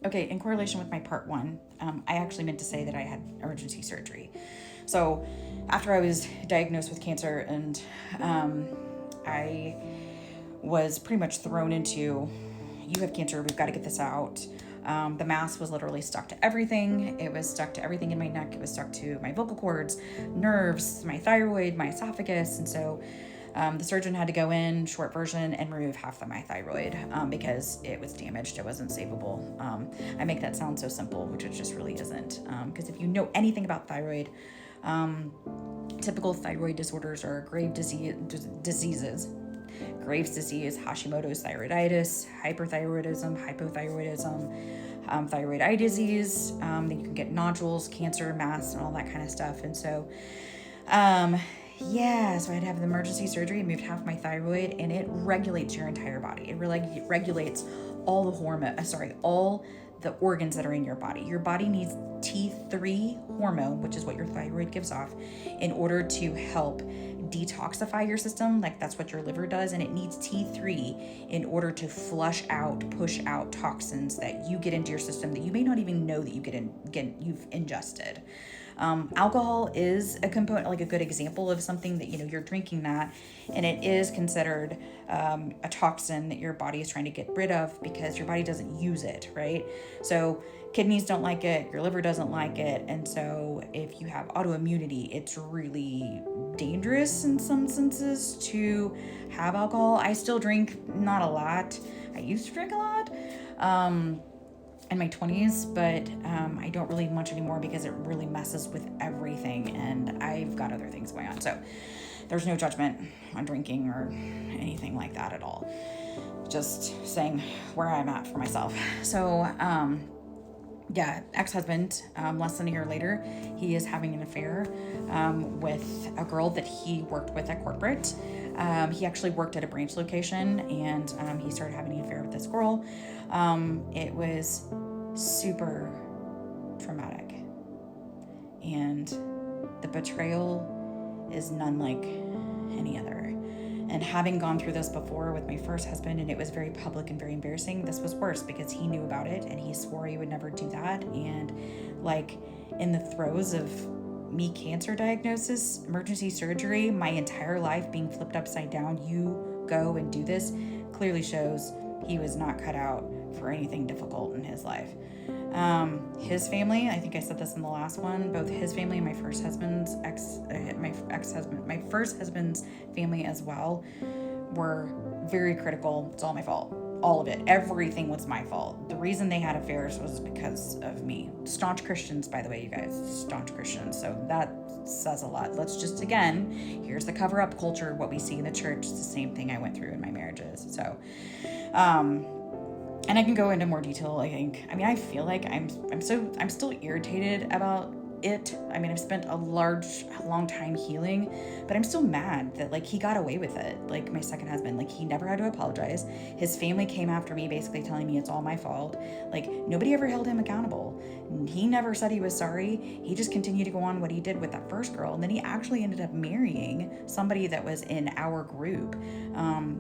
Okay, in correlation with my part one, I actually meant to say that I had emergency surgery. So after I was diagnosed with cancer and I was pretty much thrown into, you have cancer, we've got to get this out. The mass was literally stuck to everything. It was stuck to everything in my neck. It was stuck to my vocal cords, nerves, my thyroid, my esophagus. And so the surgeon had to go in, short version, and remove half of my thyroid because it was damaged. It wasn't savable. I make that sound so simple, which it just really isn't. Because if you know anything about thyroid, typical thyroid disorders are grave diseases. Graves' disease, Hashimoto's thyroiditis, hyperthyroidism, hypothyroidism, thyroid eye disease. Then you can get nodules, cancer, mass, and all that kind of stuff. And so, so I had to have the emergency surgery. It moved half my thyroid, and it regulates your entire body. It really regulates all the all the organs that are in your body. Your body needs T3 hormone, which is what your thyroid gives off, in order to help detoxify your system. Like that's what your liver does, and it needs T3 in order to push out toxins that you get into your system that you may not even know that you've ingested. Alcohol is a component, like a good example of something that, you're drinking that, and it is considered a toxin that your body is trying to get rid of because your body doesn't use it, right? So kidneys don't like it, your liver doesn't like it, and so if you have autoimmunity, it's really dangerous in some senses to have alcohol. I still drink, not a lot. I used to drink a lot. In my 20s, but I don't really much anymore because it really messes with everything, and I've got other things going on. So there's no judgment on drinking or anything like that at all. Just saying where I'm at for myself. So ex-husband, less than a year later, he is having an affair with a girl that he worked with at corporate. He actually worked at a branch location, and he started having an affair with this girl. It was super traumatic, and the betrayal is none like any other. And having gone through this before with my first husband, and it was very public and very embarrassing, this was worse because he knew about it and he swore he would never do that. And like in the throes of me cancer diagnosis, emergency surgery, my entire life being flipped upside down, you go and do this, clearly shows he was not cut out for anything difficult in his life. His family, I think I said this in the last one, both his family and my first husband's family as well were very critical. It's all my fault. All of it. Everything was my fault. The reason they had affairs was because of me. Staunch Christians, by the way, you guys. Staunch Christians. So that says a lot. Let's just, again, here's the cover-up culture. What we see in the church is the same thing I went through in my marriages. So, and I can go into more detail, I think. I mean, I feel like I'm still irritated about it. I mean, I've spent a long time healing, but I'm still mad that like he got away with it. Like my second husband, like he never had to apologize. His family came after me basically telling me it's all my fault. Like nobody ever held him accountable. He never said he was sorry. He just continued to go on what he did with that first girl. And then he actually ended up marrying somebody that was in our group.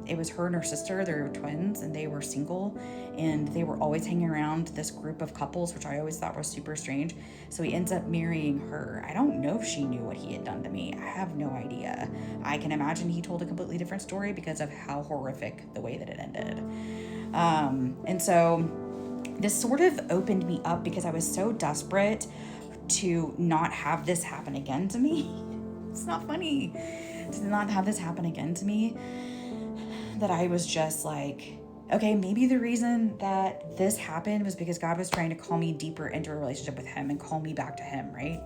It was her and her sister. They were twins and they were single, and they were always hanging around this group of couples, which I always thought was super strange. So he ends up marrying her. I don't know if she knew what he had done to me. I have no idea. I can imagine he told a completely different story because of how horrific the way that it ended. And so this sort of opened me up because I was so desperate to not have this happen again to me. It's not funny to not have this happen again to me, that I was just like, okay, maybe the reason that this happened was because God was trying to call me deeper into a relationship with him and call me back to him, right?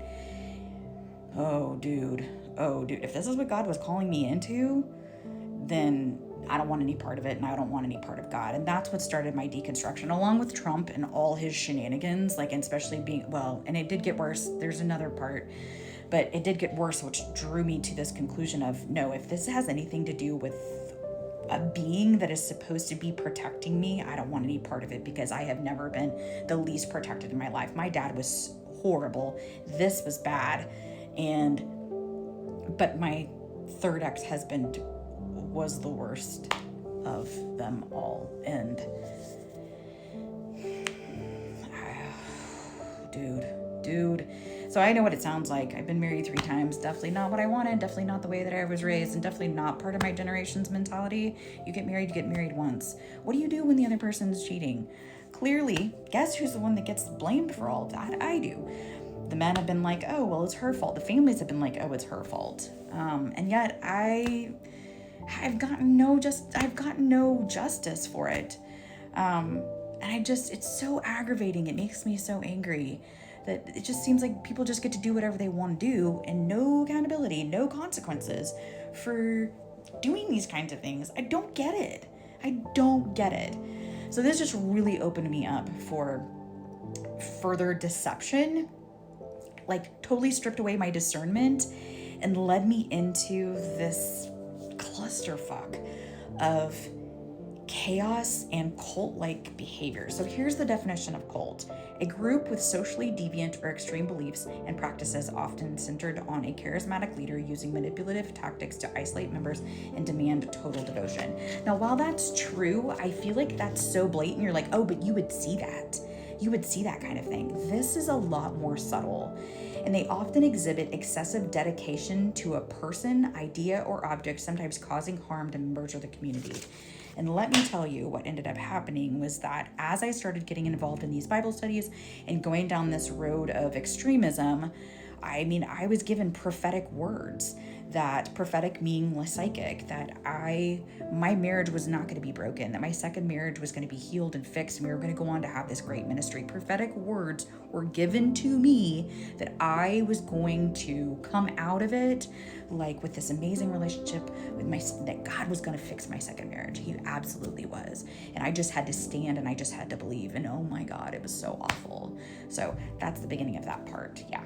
Oh, dude, if this is what God was calling me into, then I don't want any part of it, and I don't want any part of God. And that's what started my deconstruction, along with Trump and all his shenanigans, like, and especially and it did get worse. There's another part, but it did get worse, which drew me to this conclusion of, no, if this has anything to do with a being that is supposed to be protecting me, I don't want any part of it, because I have never been the least protected in my life. My dad was horrible. This was bad. But my third ex-husband was the worst of them all. And dude. So I know what it sounds like. I've been married 3 times. Definitely not what I wanted. Definitely not the way that I was raised, and definitely not part of my generation's mentality. You get married once. What do you do when the other person's cheating? Clearly, guess who's the one that gets blamed for all of that? I do. The men have been like, oh, well, it's her fault. The families have been like, oh, it's her fault. And yet I've gotten no justice for it. And it's so aggravating. It makes me so angry that it just seems like people just get to do whatever they want to do, and no accountability, no consequences for doing these kinds of things. I don't get it. So this just really opened me up for further deception, like totally stripped away my discernment and led me into this clusterfuck of chaos and cult-like behavior. So here's the definition of cult: a group with socially deviant or extreme beliefs and practices, often centered on a charismatic leader using manipulative tactics to isolate members and demand total devotion. Now, while that's true, I feel like that's so blatant. You're like, oh, but you would see that. You would see that kind of thing. This is a lot more subtle, and they often exhibit excessive dedication to a person, idea, or object, sometimes causing harm to members of the community. And let me tell you, what ended up happening was that as I started getting involved in these Bible studies and going down this road of extremism, I was given prophetic words, that prophetic meaning psychic, that my marriage was not going to be broken, that my second marriage was going to be healed and fixed, and we were going to go on to have this great ministry. Prophetic words were given to me that I was going to come out of it like with this amazing relationship that God was going to fix my second marriage. He absolutely was. And I just had to stand and I just had to believe. And oh my God, it was so awful. So that's the beginning of that part. Yeah.